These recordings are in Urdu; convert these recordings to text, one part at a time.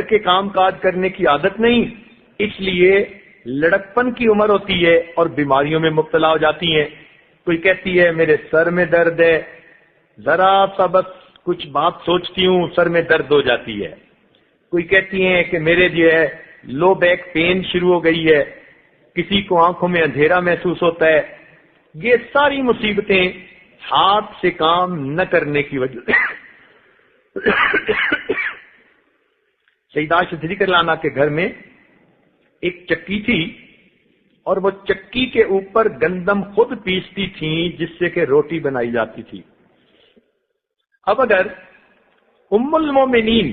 کے کام کاج کرنے کی عادت نہیں، اس لیے لڑکپن کی عمر ہوتی ہے اور بیماریوں میں مبتلا ہو جاتی ہیں۔ کوئی کہتی ہے میرے سر میں درد ہے، ذرا سا بس کچھ بات سوچتی ہوں سر میں درد ہو جاتی ہے۔ کوئی کہتی ہیں کہ میرے جو ہے لو بیک پین شروع ہو گئی ہے، کسی کو آنکھوں میں اندھیرا محسوس ہوتا ہے۔ یہ ساری مصیبتیں ہاتھ سے کام نہ کرنے کی وجہ سے۔ سیدہ عائشہ صدیقہ رضی اللہ عنہا کے گھر میں ایک چکی تھی اور وہ چکی کے اوپر گندم خود پیستی تھیں جس سے کہ روٹی بنائی جاتی تھی۔ اب اگر ام المومنین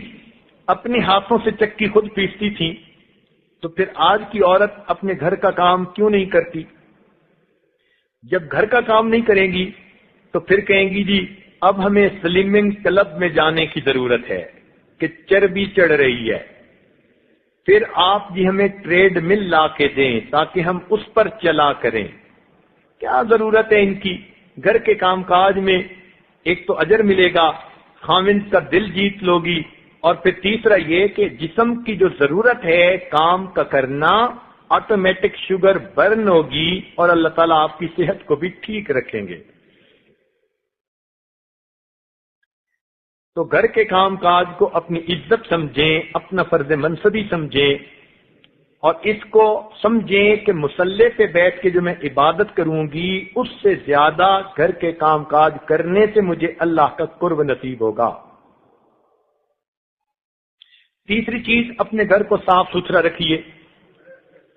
اپنے ہاتھوں سے چکی خود پیستی تھیں تو پھر آج کی عورت اپنے گھر کا کام کیوں نہیں کرتی؟ جب گھر کا کام نہیں کریں گی تو پھر کہیں گی جی اب ہمیں سلمنگ کلب میں جانے کی ضرورت ہے کہ چربی چڑھ رہی ہے، پھر آپ جی ہمیں ٹریڈ مل لا کے دیں تاکہ ہم اس پر چلا کریں۔ کیا ضرورت ہے ان کی؟ گھر کے کام کاج میں ایک تو اجر ملے گا، خاوند کا دل جیت لوگی، اور پھر تیسرا یہ کہ جسم کی جو ضرورت ہے کام کا کرنا، آٹومیٹک شوگر برن ہوگی اور اللہ تعالیٰ آپ کی صحت کو بھی ٹھیک رکھیں گے۔ تو گھر کے کام کاج کو اپنی عزت سمجھیں، اپنا فرض منصبی سمجھیں، اور اس کو سمجھیں کہ مصلی پہ بیٹھ کے جو میں عبادت کروں گی اس سے زیادہ گھر کے کام کاج کرنے سے مجھے اللہ کا قرب نصیب ہوگا۔ تیسری چیز، اپنے گھر کو صاف ستھرا رکھیے۔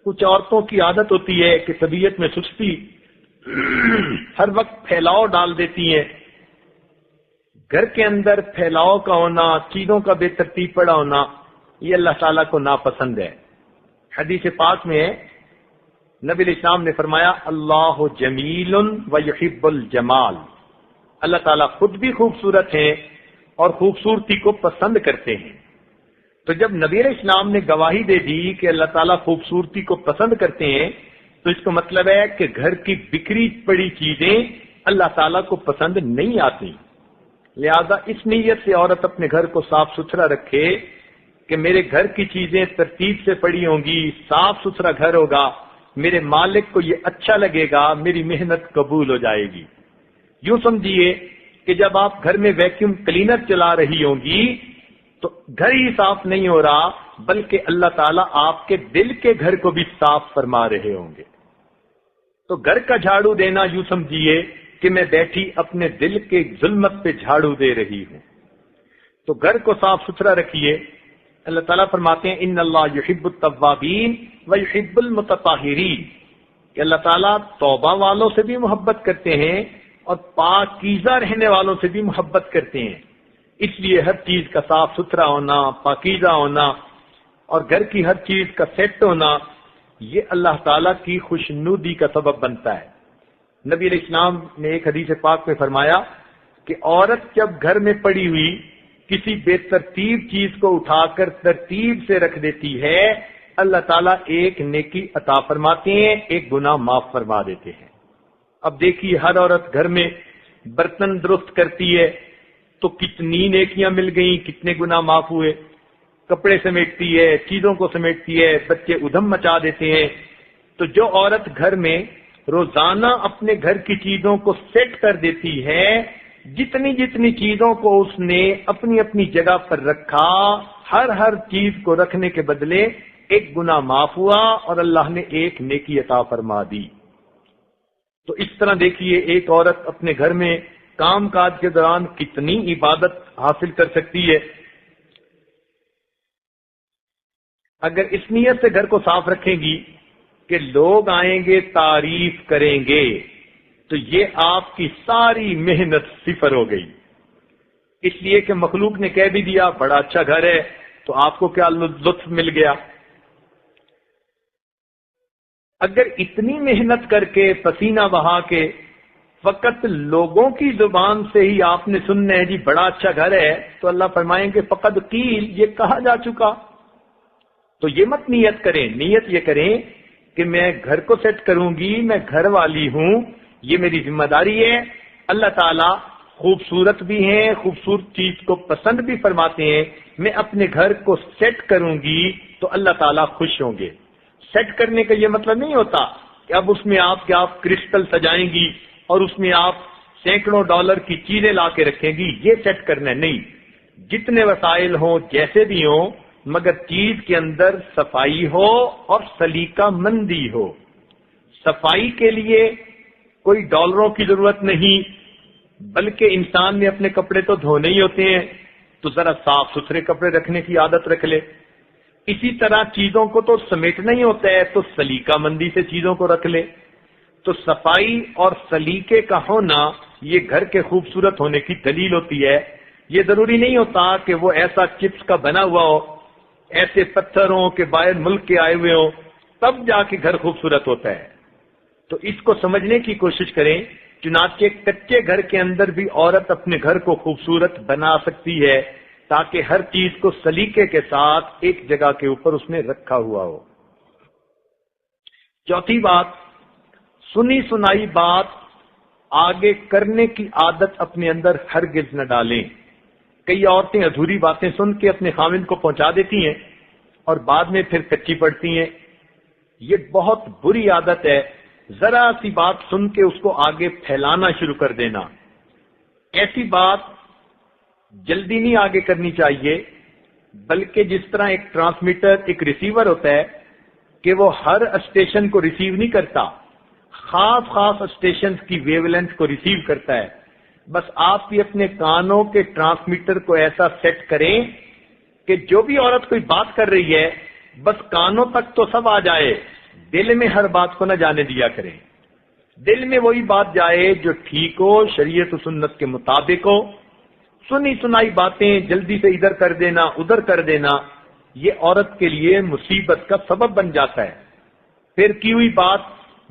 کچھ عورتوں کی عادت ہوتی ہے کہ طبیعت میں سستی، ہر وقت پھیلاؤ ڈال دیتی ہیں۔ گھر کے اندر پھیلاؤ کا ہونا، چیزوں کا بے ترتیب پڑا ہونا، یہ اللہ تعالیٰ کو ناپسند ہے۔ حدیث پاک میں نبی علیہ السلام نے فرمایا اللہ جمیل و یحب الجمال، اللہ تعالیٰ خود بھی خوبصورت ہیں اور خوبصورتی کو پسند کرتے ہیں۔ تو جب نبی علیہ السلام نے گواہی دے دی کہ اللہ تعالیٰ خوبصورتی کو پسند کرتے ہیں تو اس کا مطلب ہے کہ گھر کی بکھری پڑی چیزیں اللہ تعالیٰ کو پسند نہیں آتی۔ لہذا اس نیت سے عورت اپنے گھر کو صاف ستھرا رکھے کہ میرے گھر کی چیزیں ترتیب سے پڑی ہوں گی، صاف ستھرا گھر ہوگا، میرے مالک کو یہ اچھا لگے گا، میری محنت قبول ہو جائے گی۔ یوں سمجھیے کہ جب آپ گھر میں ویکیوم کلینر چلا رہی ہوں گی تو گھر ہی صاف نہیں ہو رہا بلکہ اللہ تعالیٰ آپ کے دل کے گھر کو بھی صاف فرما رہے ہوں گے۔ تو گھر کا جھاڑو دینا یوں سمجھیے کہ میں بیٹھی اپنے دل کے ظلمت پہ جھاڑو دے رہی ہوں۔ تو گھر کو صاف ستھرا رکھیے۔ اللہ تعالیٰ فرماتے ہیں ان اللہ یحب التوابین و یحب المتطہرین، کہ اللہ تعالیٰ توبہ والوں سے بھی محبت کرتے ہیں اور پاکیزہ رہنے والوں سے بھی محبت کرتے ہیں۔ اس لیے ہر چیز کا صاف ستھرا ہونا، پاکیزہ ہونا اور گھر کی ہر چیز کا سیٹ ہونا، یہ اللہ تعالیٰ کی خوشنودی کا سبب بنتا ہے۔ نبی علیہ السلام نے ایک حدیث پاک میں فرمایا کہ عورت جب گھر میں پڑی ہوئی کسی بے ترتیب چیز کو اٹھا کر ترتیب سے رکھ دیتی ہے، اللہ تعالیٰ ایک نیکی عطا فرماتے ہیں، ایک گناہ معاف فرما دیتے ہیں۔ اب دیکھیے ہر عورت گھر میں برتن درست کرتی ہے تو کتنی نیکیاں مل گئیں، کتنے گناہ معاف ہوئے۔ کپڑے سمیٹتی ہے، چیزوں کو سمیٹتی ہے، بچے ادھم مچا دیتے ہیں۔ تو جو عورت گھر میں روزانہ اپنے گھر کی چیزوں کو سیٹ کر دیتی ہے، جتنی جتنی چیزوں کو اس نے اپنی اپنی جگہ پر رکھا، ہر چیز کو رکھنے کے بدلے ایک گناہ معاف ہوا اور اللہ نے ایک نیکی عطا فرما دی۔ تو اس طرح دیکھیے ایک عورت اپنے گھر میں کام کاج کے دوران کتنی عبادت حاصل کر سکتی ہے۔ اگر اس نیت سے گھر کو صاف رکھیں گی کہ لوگ آئیں گے تعریف کریں گے تو یہ آپ کی ساری محنت صفر ہو گئی، اس لیے کہ مخلوق نے کہہ بھی دیا بڑا اچھا گھر ہے تو آپ کو کیا لطف مل گیا۔ اگر اتنی محنت کر کے پسینہ بہا کے فقط لوگوں کی زبان سے ہی آپ نے سننا ہے جی بڑا اچھا گھر ہے، تو اللہ فرمائیں گے فقط قیل، یہ کہا جا چکا۔ تو یہ مت نیت کریں، نیت یہ کریں کہ میں گھر کو سیٹ کروں گی، میں گھر والی ہوں، یہ میری ذمہ داری ہے۔ اللہ تعالیٰ خوبصورت بھی ہیں، خوبصورت چیز کو پسند بھی فرماتے ہیں، میں اپنے گھر کو سیٹ کروں گی تو اللہ تعالیٰ خوش ہوں گے۔ سیٹ کرنے کا یہ مطلب نہیں ہوتا کہ اب اس میں آپ کرسٹل سجائیں گی اور اس میں آپ سینکڑوں ڈالر کی چیزیں لا کے رکھیں گی، یہ سیٹ کرنا نہیں۔ جتنے وسائل ہوں، جیسے بھی ہوں، مگر چیز کے اندر صفائی ہو اور سلیقہ مندی ہو۔ صفائی کے لیے کوئی ڈالروں کی ضرورت نہیں، بلکہ انسان نے اپنے کپڑے تو دھونے ہی ہوتے ہیں، تو ذرا صاف ستھرے کپڑے رکھنے کی عادت رکھ لے۔ اسی طرح چیزوں کو تو سمیٹنا ہی ہوتا ہے، تو سلیقہ مندی سے چیزوں کو رکھ لے۔ تو صفائی اور سلیقے کا ہونا یہ گھر کے خوبصورت ہونے کی دلیل ہوتی ہے۔ یہ ضروری نہیں ہوتا کہ وہ ایسا چپس کا بنا ہوا ہو، ایسے پتھر ہوں کہ باہر ملک کے آئے ہوئے ہوں، تب جا کے گھر خوبصورت ہوتا ہے۔ تو اس کو سمجھنے کی کوشش کریں، چنانچہ کچے گھر کے اندر بھی عورت اپنے گھر کو خوبصورت بنا سکتی ہے، تاکہ ہر چیز کو سلیقے کے ساتھ ایک جگہ کے اوپر اس نے رکھا ہوا ہو۔ چوتھی بات، سنی سنائی بات آگے کرنے کی عادت اپنے اندر ہرگز نہ ڈالیں۔ کئی عورتیں ادھوری باتیں سن کے اپنے خاوند کو پہنچا دیتی ہیں اور بعد میں پھر کچی پڑتی ہیں۔ یہ بہت بری عادت ہے، ذرا سی بات سن کے اس کو آگے پھیلانا شروع کر دینا۔ ایسی بات جلدی نہیں آگے کرنی چاہیے، بلکہ جس طرح ایک ٹرانسمیٹر ایک ریسیور ہوتا ہے کہ وہ ہر اسٹیشن کو ریسیو نہیں کرتا، خاص اسٹیشن کی ویو لینتھ کو ریسیو کرتا ہے۔ بس آپ بھی اپنے کانوں کے ٹرانسمیٹر کو ایسا سیٹ کریں کہ جو بھی عورت کوئی بات کر رہی ہے بس کانوں تک تو سب آ جائے، دل میں ہر بات کو نہ جانے دیا کریں۔ دل میں وہی بات جائے جو ٹھیک ہو، شریعت و سنت کے مطابق ہو۔ سنی سنائی باتیں جلدی سے ادھر کر دینا ادھر کر دینا، یہ عورت کے لیے مصیبت کا سبب بن جاتا ہے۔ پھر کی ہوئی بات،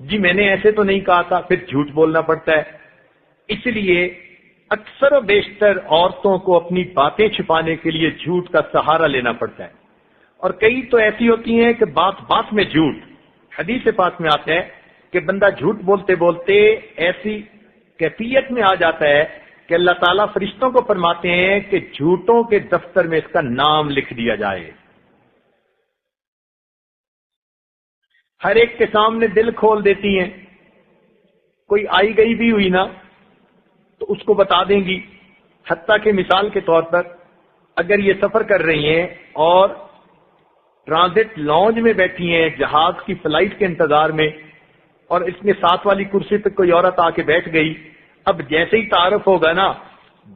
جی میں نے ایسے تو نہیں کہا تھا، پھر جھوٹ بولنا پڑتا ہے۔ اس لیے اکثر و بیشتر عورتوں کو اپنی باتیں چھپانے کے لیے جھوٹ کا سہارا لینا پڑتا ہے، اور کئی تو ایسی ہوتی ہیں کہ بات بات میں جھوٹ۔ حدیث پاک میں آتا ہے کہ بندہ جھوٹ بولتے بولتے ایسی کیفیت میں آ جاتا ہے کہ اللہ تعالیٰ فرشتوں کو فرماتے ہیں کہ جھوٹوں کے دفتر میں اس کا نام لکھ دیا جائے۔ ہر ایک کے سامنے دل کھول دیتی ہیں، کوئی آئی گئی بھی ہوئی نا تو اس کو بتا دیں گی۔ حتیٰ کہ مثال کے طور پر اگر یہ سفر کر رہی ہیں اور ٹرانزٹ لانج میں بیٹھی ہیں جہاز کی فلائٹ کے انتظار میں، اور اس میں ساتھ والی کرسی پہ کوئی عورت آ کے بیٹھ گئی، اب جیسے ہی تعارف ہوگا نا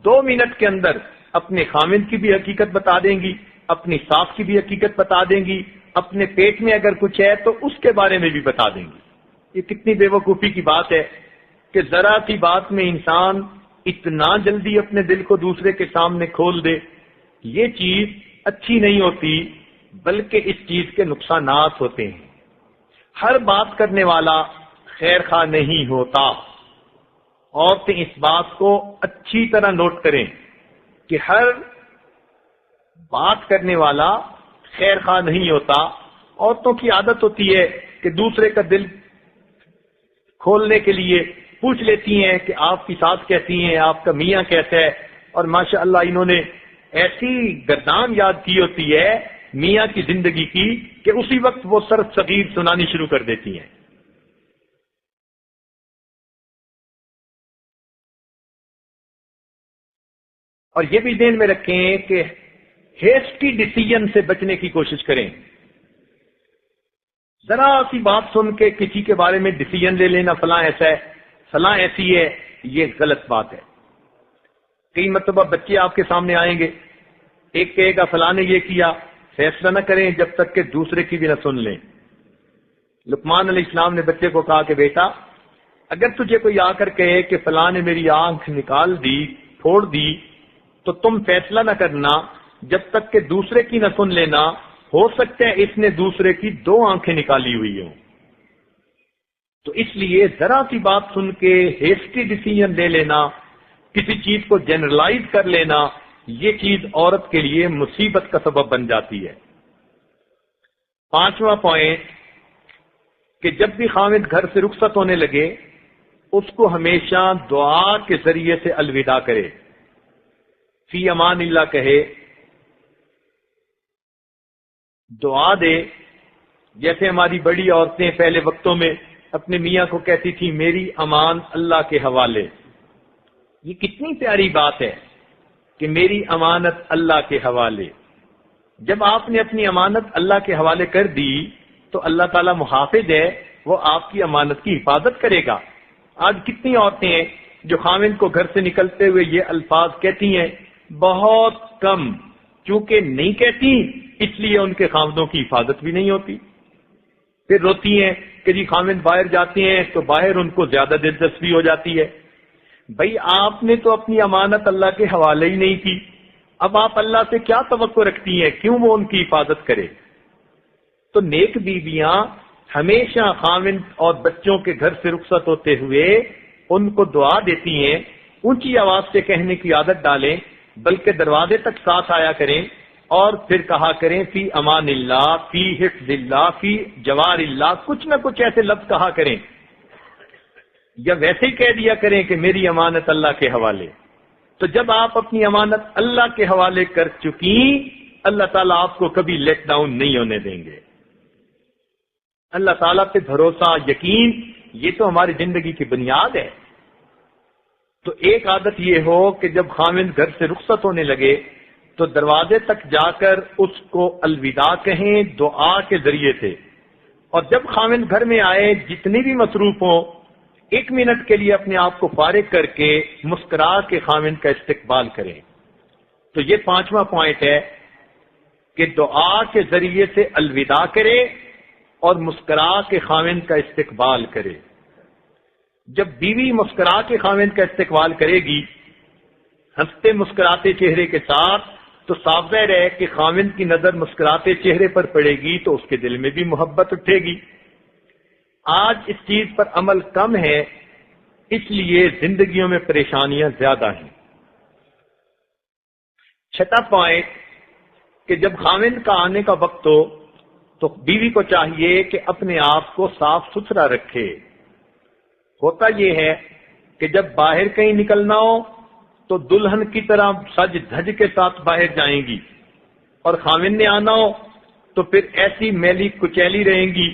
2 منٹ کے اندر اپنے خاوند کی بھی حقیقت بتا دیں گی، اپنی ساس کی بھی حقیقت بتا دیں گی، اپنے پیٹ میں اگر کچھ ہے تو اس کے بارے میں بھی بتا دیں گی۔ یہ کتنی بے وقوفی کی بات ہے کہ ذرا سی بات میں انسان اتنا جلدی اپنے دل کو دوسرے کے سامنے کھول دے۔ یہ چیز اچھی نہیں ہوتی، بلکہ اس چیز کے نقصانات ہوتے ہیں۔ ہر بات کرنے والا خیر خواہ نہیں ہوتا۔ عورتیں اس بات کو اچھی طرح نوٹ کریں کہ ہر بات کرنے والا خیر خواہ نہیں ہوتا۔ عورتوں کی عادت ہوتی ہے کہ دوسرے کا دل کھولنے کے لیے پوچھ لیتی ہیں کہ آپ کی ساس کیسی ہیں، آپ کا میاں کیسا ہے، اور ماشاءاللہ انہوں نے ایسی گردان یاد کی ہوتی ہے میاں کی زندگی کی کہ اسی وقت وہ سر صغیر سنانی شروع کر دیتی ہیں۔ اور یہ بھی ذہن میں رکھیں کہ ہیسٹی ڈیسیژن سے بچنے کی کوشش کریں۔ ذرا سی بات سن کے کسی کے بارے میں ڈیسیژن لے لینا، فلاں ایسا ہے فلاں ایسی ہے، یہ غلط بات ہے۔ کئی مرتبہ بچے آپ کے سامنے آئیں گے، ایک کہے گا فلاں نے یہ کیا، فیصلہ نہ کریں جب تک کہ دوسرے کی بھی نہ سن لیں۔ لقمان علیہ السلام نے بچے کو کہا کہ بیٹا اگر تجھے کوئی آ کر کہے کہ فلاں نے میری آنکھ نکال دی، پھوڑ دی، تو تم فیصلہ نہ کرنا جب تک کہ دوسرے کی نہ سن لینا، ہو سکتا ہے اس نے دوسرے کی 2 آنکھیں نکالی ہوئی ہوں۔ تو اس لیے ذرا سی بات سن کے ہیسٹی ڈیسیژن لے لینا، کسی چیز کو جنرلائز کر لینا، یہ چیز عورت کے لیے مصیبت کا سبب بن جاتی ہے۔ 5واں پوائنٹ کہ جب بھی خاوند گھر سے رخصت ہونے لگے اس کو ہمیشہ دعا کے ذریعے سے الوداع کرے، فی امان اللہ کہے، دعا دے۔ جیسے ہماری بڑی عورتیں پہلے وقتوں میں اپنے میاں کو کہتی تھی میری امان اللہ کے حوالے۔ یہ کتنی پیاری بات ہے کہ میری امانت اللہ کے حوالے۔ جب آپ نے اپنی امانت اللہ کے حوالے کر دی تو اللہ تعالی محافظ ہے، وہ آپ کی امانت کی حفاظت کرے گا۔ آج کتنی عورتیں ہیں جو خاوند کو گھر سے نکلتے ہوئے یہ الفاظ کہتی ہیں، بہت کم، چونکہ نہیں کہتی اس لیے ان کے خاوندوں کی حفاظت بھی نہیں ہوتی۔ پھر روتی ہیں کہ جی خاوند باہر جاتے ہیں تو باہر ان کو زیادہ دلچسپی ہو جاتی ہے۔ بھائی آپ نے تو اپنی امانت اللہ کے حوالے ہی نہیں کی، اب آپ اللہ سے کیا توقع رکھتی ہیں؟ کیوں وہ ان کی حفاظت کرے؟ تو نیک بیویاں ہمیشہ خاوند اور بچوں کے گھر سے رخصت ہوتے ہوئے ان کو دعا دیتی ہیں، اونچی آواز سے کہنے کی عادت ڈالیں، بلکہ دروازے تک ساتھ آیا کریں اور پھر کہا کریں فی امان اللہ، فی حفظ اللہ، فی جوار اللہ، کچھ نہ کچھ ایسے لفظ کہا کریں، یا ویسے ہی کہہ دیا کریں کہ میری امانت اللہ کے حوالے۔ تو جب آپ اپنی امانت اللہ کے حوالے کر چکی، اللہ تعالیٰ آپ کو کبھی لیٹ ڈاؤن نہیں ہونے دیں گے۔ اللہ تعالیٰ پہ بھروسہ، یقین، یہ تو ہماری زندگی کی بنیاد ہے۔ تو ایک عادت یہ ہو کہ جب خاوند گھر سے رخصت ہونے لگے تو دروازے تک جا کر اس کو الوداع کہیں دعا کے ذریعے سے، اور جب خاوند گھر میں آئے جتنی بھی مصروف ہوں، 1 منٹ کے لیے اپنے آپ کو فارغ کر کے مسکرا کے خاوند کا استقبال کریں۔ تو یہ 5واں پوائنٹ ہے کہ دعا کے ذریعے سے الوداع کرے اور مسکرا کے خاوند کا استقبال کرے۔ جب بیوی مسکرا کے خاوند کا استقبال کرے گی ہنستے مسکراتے چہرے کے ساتھ، تو صاف ظاہر ہے کہ خاوند کی نظر مسکراتے چہرے پر پڑے گی تو اس کے دل میں بھی محبت اٹھے گی۔ آج اس چیز پر عمل کم ہے، اس لیے زندگیوں میں پریشانیاں زیادہ ہیں۔ 6واں پوائنٹ کہ جب خاوند کا آنے کا وقت ہو تو بیوی کو چاہیے کہ اپنے آپ کو صاف ستھرا رکھے۔ ہوتا یہ ہے کہ جب باہر کہیں نکلنا ہو تو دلہن کی طرح سج دھج کے ساتھ باہر جائیں گی، اور خاوند نے آنا ہو تو پھر ایسی میلی کچیلی رہیں گی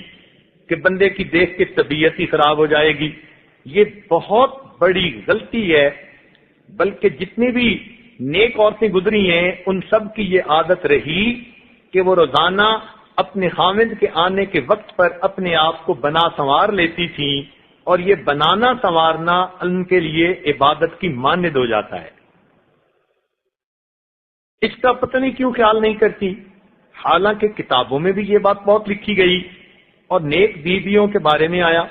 کہ بندے کی دیکھ کے طبیعت ہی خراب ہو جائے گی۔ یہ بہت بڑی غلطی ہے، بلکہ جتنی بھی نیک عورتیں گزری ہیں ان سب کی یہ عادت رہی کہ وہ روزانہ اپنے خاوند کے آنے کے وقت پر اپنے آپ کو بنا سنوار لیتی تھیں، اور یہ بنانا سنوارنا ان کے لیے عبادت کی مانند ہو جاتا ہے۔ اس کا پتہ نہیں کیوں خیال نہیں کرتی، حالانکہ کتابوں میں بھی یہ بات بہت لکھی گئی اور نیک بیویوں کے بارے میں آیا۔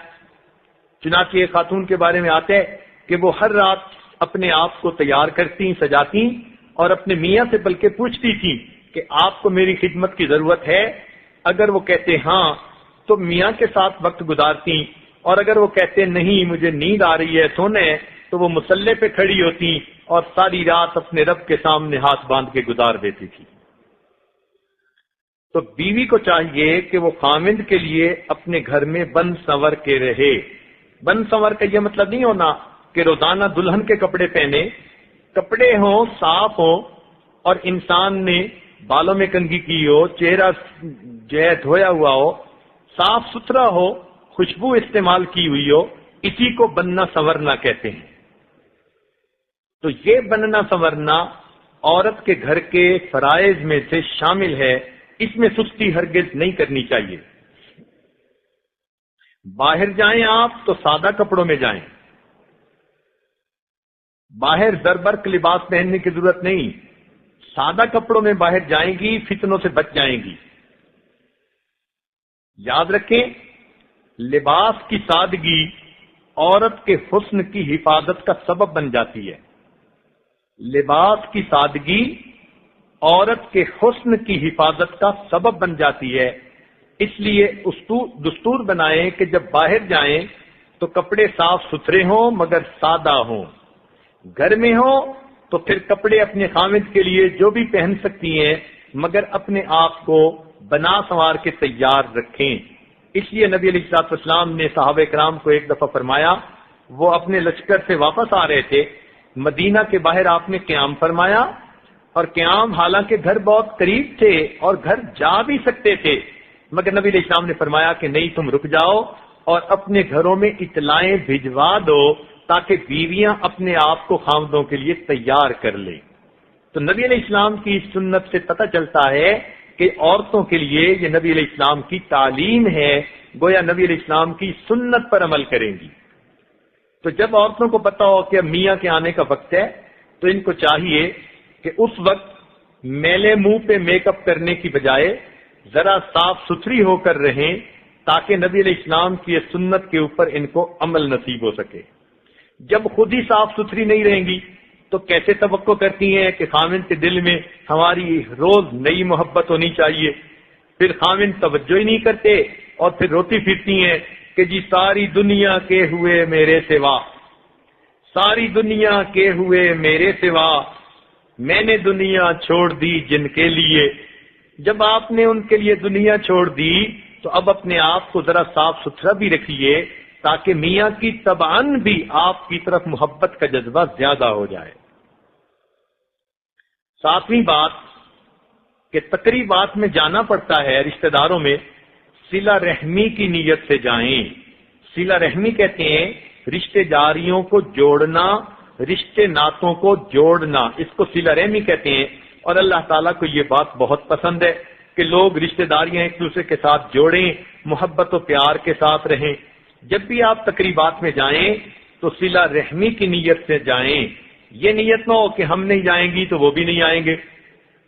چنانچہ ایک خاتون کے بارے میں آتا ہے کہ وہ ہر رات اپنے آپ کو تیار کرتی، سجاتی، اور اپنے میاں سے بلکہ پوچھتی تھی کہ آپ کو میری خدمت کی ضرورت ہے؟ اگر وہ کہتے ہاں تو میاں کے ساتھ وقت گزارتی، اور اگر وہ کہتے نہیں مجھے نیند آ رہی ہے، سونا ہے، تو وہ مصلے پہ کھڑی ہوتی اور ساری رات اپنے رب کے سامنے ہاتھ باندھ کے گزار دیتی تھی۔ تو بیوی کو چاہیے کہ وہ خاوند کے لیے اپنے گھر میں بن سنور کے رہے۔ بن سنور کا یہ مطلب نہیں ہونا کہ روزانہ دلہن کے کپڑے پہنے، کپڑے ہوں صاف ہوں، اور انسان نے بالوں میں کنگھی کی ہو، چہرہ جو ہے دھویا ہوا ہو، صاف ستھرا ہو، خوشبو استعمال کی ہوئی ہو، اسی کو بننا سنورنا کہتے ہیں۔ تو یہ بننا سنورنا عورت کے گھر کے فرائض میں سے شامل ہے، اس میں سستی ہرگز نہیں کرنی چاہیے۔ باہر جائیں آپ تو سادہ کپڑوں میں جائیں، باہر زربرق لباس پہننے کی ضرورت نہیں، سادہ کپڑوں میں باہر جائیں گی، فتنوں سے بچ جائیں گی۔ یاد رکھیں، لباس کی سادگی عورت کے حسن کی حفاظت کا سبب بن جاتی ہے۔ لباس کی سادگی عورت کے حسن کی حفاظت کا سبب بن جاتی ہے، اس لیے دستور بنائیں کہ جب باہر جائیں تو کپڑے صاف ستھرے ہوں مگر سادہ ہوں۔ گھر میں ہوں تو پھر کپڑے اپنے خاوند کے لیے جو بھی پہن سکتی ہیں، مگر اپنے آپ کو بنا سنوار کے تیار رکھیں۔ اس لیے نبی علیہ الصلوۃ والسلام نے صحابہ کرام کو ایک دفعہ فرمایا وہ اپنے لشکر سے واپس آ رہے تھے، مدینہ کے باہر آپ نے قیام فرمایا، اور قیام حالانکہ گھر بہت قریب تھے اور گھر جا بھی سکتے تھے، مگر نبی علیہ السلام نے فرمایا کہ نہیں، تم رک جاؤ اور اپنے گھروں میں اطلاعیں بھجوا دو تاکہ بیویاں اپنے آپ کو خاوندوں کے لیے تیار کر لیں۔ تو نبی علیہ السلام کی سنت سے پتہ چلتا ہے کہ عورتوں کے لیے یہ نبی علیہ السلام کی تعلیم ہے، گویا نبی علیہ السلام کی سنت پر عمل کریں گی۔ تو جب عورتوں کو پتا ہو کہ اب میاں کے آنے کا وقت ہے تو ان کو چاہیے کہ اس وقت میلے منہ پہ میک اپ کرنے کی بجائے ذرا صاف ستھری ہو کر رہیں تاکہ نبی علیہ السلام کی سنت کے اوپر ان کو عمل نصیب ہو سکے۔ جب خود ہی صاف ستھری نہیں رہیں گی تو کیسے توقع کرتی ہیں کہ خاوند کے دل میں ہماری روز نئی محبت ہونی چاہیے؟ پھر خاوند توجہ ہی نہیں کرتے اور پھر روتی پھرتی ہیں کہ جی ساری دنیا کے ہوئے میرے سوا، ساری دنیا کے ہوئے میرے سوا، میں نے دنیا چھوڑ دی جن کے لیے۔ جب آپ نے ان کے لیے دنیا چھوڑ دی تو اب اپنے آپ کو ذرا صاف ستھرا بھی رکھیے تاکہ میاں کی طبعاً بھی آپ کی طرف محبت کا جذبہ زیادہ ہو جائے۔ ساتویں بات کہ تقریبات میں جانا پڑتا ہے رشتہ داروں میں، صلہ رحمی کی نیت سے جائیں۔ صلہ رحمی کہتے ہیں رشتہ داریوں کو جوڑنا، رشتے ناتوں کو جوڑنا، اس کو صلہ رحمی کہتے ہیں، اور اللہ تعالیٰ کو یہ بات بہت پسند ہے کہ لوگ رشتہ داریاں ایک دوسرے کے ساتھ جوڑیں، محبت و پیار کے ساتھ رہیں۔ جب بھی آپ تقریبات میں جائیں تو صلہ رحمی کی نیت سے جائیں، یہ نیت نہ ہو کہ ہم نہیں جائیں گی تو وہ بھی نہیں آئیں گے۔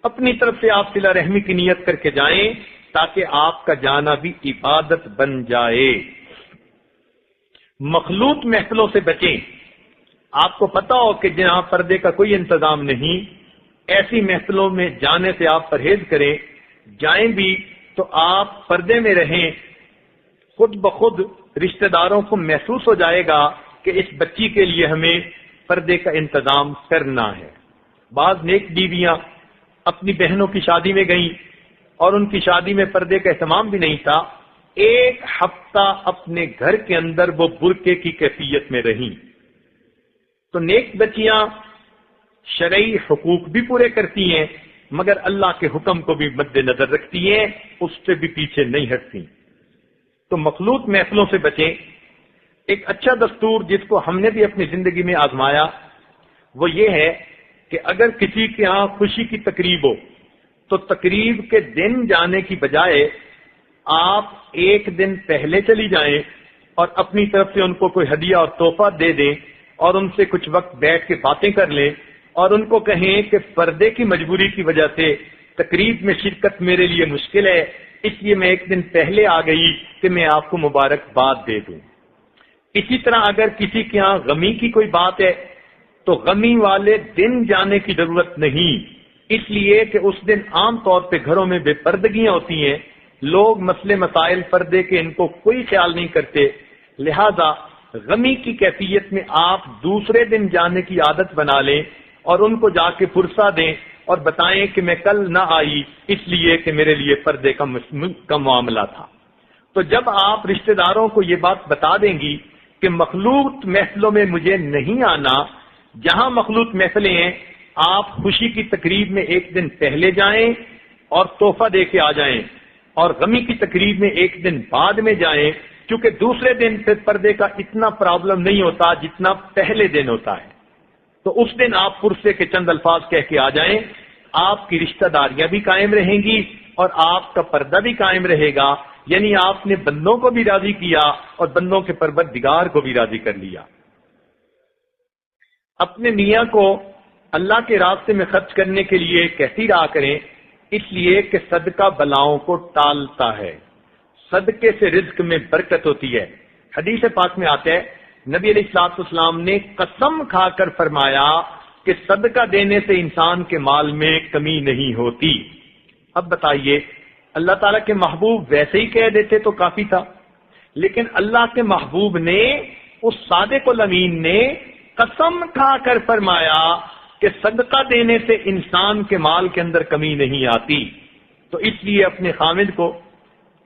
اپنی طرف سے آپ صلہ رحمی کی نیت کر کے جائیں تاکہ آپ کا جانا بھی عبادت بن جائے۔ مخلوط محفلوں سے بچیں۔ آپ کو پتا ہو کہ جہاں پردے کا کوئی انتظام نہیں، ایسی محفلوں میں جانے سے آپ پرہیز کریں۔ جائیں بھی تو آپ پردے میں رہیں، خود بخود رشتہ داروں کو محسوس ہو جائے گا کہ اس بچی کے لیے ہمیں پردے کا انتظام کرنا ہے۔ بعض نیک بیویاں اپنی بہنوں کی شادی میں گئیں اور ان کی شادی میں پردے کا اہتمام بھی نہیں تھا، ایک ہفتہ اپنے گھر کے اندر وہ برقعے کی کیفیت میں رہیں۔ تو نیک بچیاں شرعی حقوق بھی پورے کرتی ہیں مگر اللہ کے حکم کو بھی مد نظر رکھتی ہیں، اس سے بھی پیچھے نہیں ہٹتی۔ تو مخلوط محفلوں سے بچیں۔ ایک اچھا دستور جس کو ہم نے بھی اپنی زندگی میں آزمایا وہ یہ ہے کہ اگر کسی کے ہاں خوشی کی تقریب ہو تو تقریب کے دن جانے کی بجائے آپ ایک دن پہلے چلی جائیں اور اپنی طرف سے ان کو کوئی ہدیہ اور تحفہ دے دیں اور ان سے کچھ وقت بیٹھ کے باتیں کر لیں اور ان کو کہیں کہ پردے کی مجبوری کی وجہ سے تقریب میں شرکت میرے لیے مشکل ہے، اس لیے میں ایک دن پہلے آ گئی کہ میں آپ کو مبارکباد دے دوں۔ اسی طرح اگر کسی کے ہاں غمی کی کوئی بات ہے تو غمی والے دن جانے کی ضرورت نہیں، اس لیے کہ اس دن عام طور پہ گھروں میں بے پردگیاں ہوتی ہیں، لوگ مسئلے مسائل پردے کے ان کو کوئی خیال نہیں کرتے، لہذا غمی کی کیفیت میں آپ دوسرے دن جانے کی عادت بنا لیں اور ان کو جا کے فرصہ دیں اور بتائیں کہ میں کل نہ آئی اس لیے کہ میرے لیے پردے کا معاملہ تھا۔ تو جب آپ رشتہ داروں کو یہ بات بتا دیں گی کہ مخلوط محفلوں میں مجھے نہیں آنا، جہاں مخلوط محفلیں ہیں آپ خوشی کی تقریب میں ایک دن پہلے جائیں اور تحفہ دے کے آ جائیں، اور غمی کی تقریب میں ایک دن بعد میں جائیں، کیونکہ دوسرے دن پھر پردے کا اتنا پرابلم نہیں ہوتا جتنا پہلے دن ہوتا ہے۔ تو اس دن آپ فرصے کے چند الفاظ کہہ کے آ جائیں، آپ کی رشتہ داریاں بھی قائم رہیں گی اور آپ کا پردہ بھی قائم رہے گا، یعنی آپ نے بندوں کو بھی راضی کیا اور بندوں کے پروردگار کو بھی راضی کر لیا۔ اپنے میاں کو اللہ کے راستے میں خرچ کرنے کے لیے کیسی رہا کریں، اس لیے کہ صدقہ بلاؤں کو ٹالتا ہے، صدقے سے رزق میں برکت ہوتی ہے۔ حدیث پاک میں آتا ہے نبی علیہ الصلوۃ والسلام نے قسم کھا کر فرمایا کہ صدقہ دینے سے انسان کے مال میں کمی نہیں ہوتی۔ اب بتائیے اللہ تعالیٰ کے محبوب ویسے ہی کہہ دیتے تو کافی تھا، لیکن اللہ کے محبوب نے اس صادق الامین نے قسم کھا کر فرمایا کہ صدقہ دینے سے انسان کے مال کے اندر کمی نہیں آتی۔ تو اس لیے اپنے خامد کو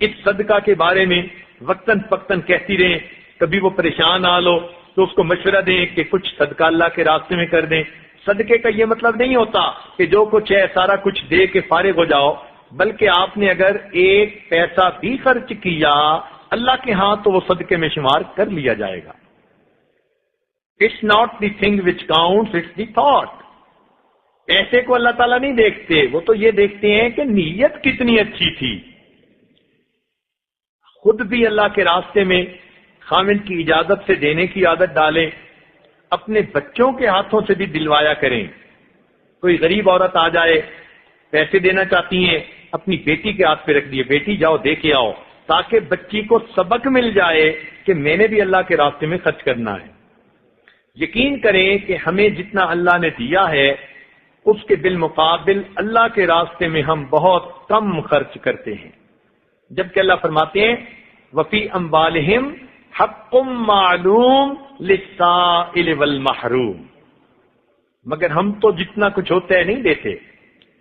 اس صدقہ کے بارے میں وقتاً فوقتاً کہتی رہیں، کبھی وہ پریشان آ لو تو اس کو مشورہ دیں کہ کچھ صدقہ اللہ کے راستے میں کر دیں. صدقے کا یہ مطلب نہیں ہوتا کہ جو کچھ ہے سارا کچھ دے کے فارغ ہو جاؤ، بلکہ آپ نے اگر ایک پیسہ بھی خرچ کیا اللہ کے ہاں تو وہ صدقے میں شمار کر لیا جائے گا. It's not the thing which counts, it's the thought. پیسے کو اللہ تعالیٰ نہیں دیکھتے، وہ تو یہ دیکھتے ہیں کہ نیت کتنی اچھی تھی. خود بھی اللہ کے راستے میں خاوند کی اجازت سے دینے کی عادت ڈالیں، اپنے بچوں کے ہاتھوں سے بھی دلوایا کریں. کوئی غریب عورت آ جائے پیسے دینا چاہتی ہیں، اپنی بیٹی کے ہاتھ پہ رکھ دیے، بیٹی جاؤ دے کے آؤ، تاکہ بچی کو سبق مل جائے کہ میں نے بھی اللہ کے راستے میں خرچ کرنا ہے. یقین کریں کہ ہمیں جتنا اللہ نے دیا ہے اس کے بالمقابل اللہ کے راستے میں ہم بہت کم خرچ کرتے ہیں، جبکہ اللہ فرماتے ہیں وفی اموالہم حق معلوم للسائل والمحروم. مگر ہم تو جتنا کچھ ہوتا ہے نہیں دیتے.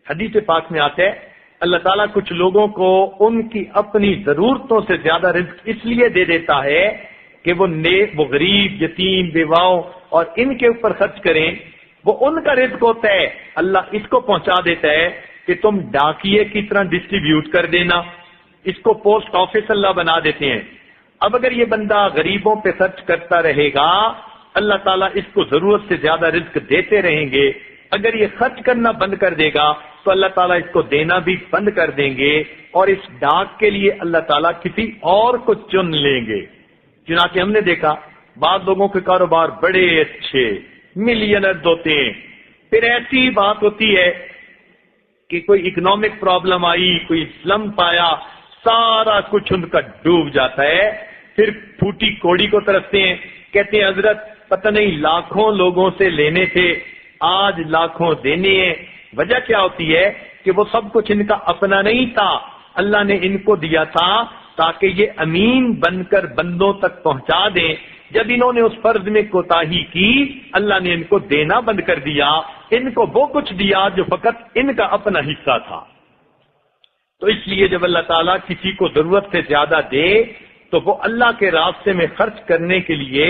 حدیث پاک میں آتا ہے اللہ تعالیٰ کچھ لوگوں کو ان کی اپنی ضرورتوں سے زیادہ رزق اس لیے دے دیتا ہے کہ وہ غریب، یتیم، بیواؤں اور ان کے اوپر خرچ کریں. وہ ان کا رزق ہوتا ہے، اللہ اس کو پہنچا دیتا ہے کہ تم ڈاکیے کی طرح ڈسٹریبیوٹ کر دینا. اس کو پوسٹ آفس اللہ بنا دیتے ہیں. اب اگر یہ بندہ غریبوں پہ خرچ کرتا رہے گا اللہ تعالیٰ اس کو ضرورت سے زیادہ رزق دیتے رہیں گے. اگر یہ خرچ کرنا بند کر دے گا تو اللہ تعالیٰ اس کو دینا بھی بند کر دیں گے، اور اس ڈاک کے لیے اللہ تعالیٰ کسی اور کو چن لیں گے. چنانچہ ہم نے دیکھا بعض لوگوں کے کاروبار بڑے اچھے ملینرز ہوتے ہیں، پھر ایسی بات ہوتی ہے کہ کوئی اکنامک پرابلم آئی، کوئی سلمپ آیا، سارا کچھ ان کا ڈوب جاتا ہے. پھر پھوٹی کوڑی کو ترستے ہیں، کہتے ہیں حضرت پتہ نہیں لاکھوں لوگوں سے لینے تھے، آج لاکھوں دینے ہیں. وجہ کیا ہوتی ہے کہ وہ سب کچھ ان کا اپنا نہیں تھا، اللہ نے ان کو دیا تھا تاکہ یہ امین بن کر بندوں تک پہنچا دیں. جب انہوں نے اس فرض میں کوتاہی کی اللہ نے ان کو دینا بند کر دیا، ان کو وہ کچھ دیا جو فقط ان کا اپنا حصہ تھا. تو اس لیے جب اللہ تعالیٰ کسی کو ضرورت سے زیادہ دے تو وہ اللہ کے راستے میں خرچ کرنے کے لیے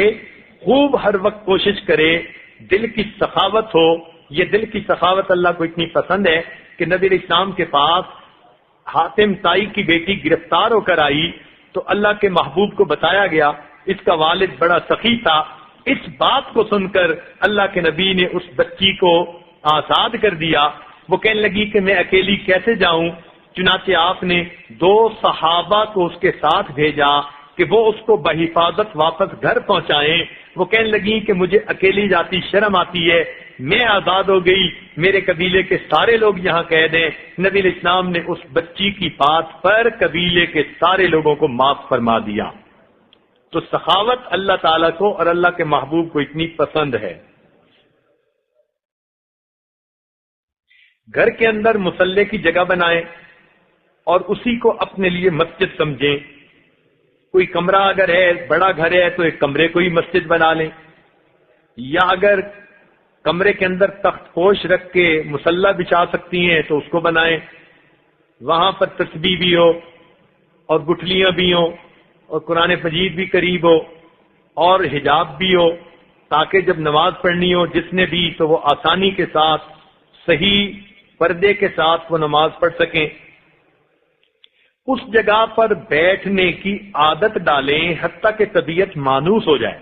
خوب ہر وقت کوشش کرے، دل کی سخاوت ہو. یہ دل کی سخاوت اللہ کو اتنی پسند ہے کہ نبی علیہ السلام کے پاس حاتم طائی کی بیٹی گرفتار ہو کر آئی تو اللہ کے محبوب کو بتایا گیا اس کا والد بڑا سخی تھا. اس بات کو سن کر اللہ کے نبی نے اس بچی کو آزاد کر دیا. وہ کہنے لگی کہ میں اکیلی کیسے جاؤں؟ چنانچہ آپ نے 2 صحابہ کو اس کے ساتھ بھیجا کہ وہ اس کو بحفاظت واپس گھر پہنچائیں. وہ کہنے لگی کہ مجھے اکیلی جاتی شرم آتی ہے، میں آزاد ہو گئی، میرے قبیلے کے سارے لوگ یہاں قید ہیں. نبی علیہ السلام نے اس بچی کی بات پر قبیلے کے سارے لوگوں کو معاف فرما دیا. تو سخاوت اللہ تعالیٰ کو اور اللہ کے محبوب کو اتنی پسند ہے. گھر کے اندر مصلی کی جگہ بنائیں اور اسی کو اپنے لیے مسجد سمجھیں. کوئی کمرہ اگر ہے، بڑا گھر ہے تو ایک کمرے کو ہی مسجد بنا لیں، یا اگر کمرے کے اندر تخت پوش رکھ کے مصلی بچھا سکتی ہیں تو اس کو بنائیں. وہاں پر تسبیح بھی ہو اور گٹھلیاں بھی ہوں اور قرآن مجید بھی قریب ہو اور حجاب بھی ہو، تاکہ جب نماز پڑھنی ہو جس نے بھی تو وہ آسانی کے ساتھ صحیح پردے کے ساتھ وہ نماز پڑھ سکیں. اس جگہ پر بیٹھنے کی عادت ڈالیں حتیٰ کہ طبیعت مانوس ہو جائے.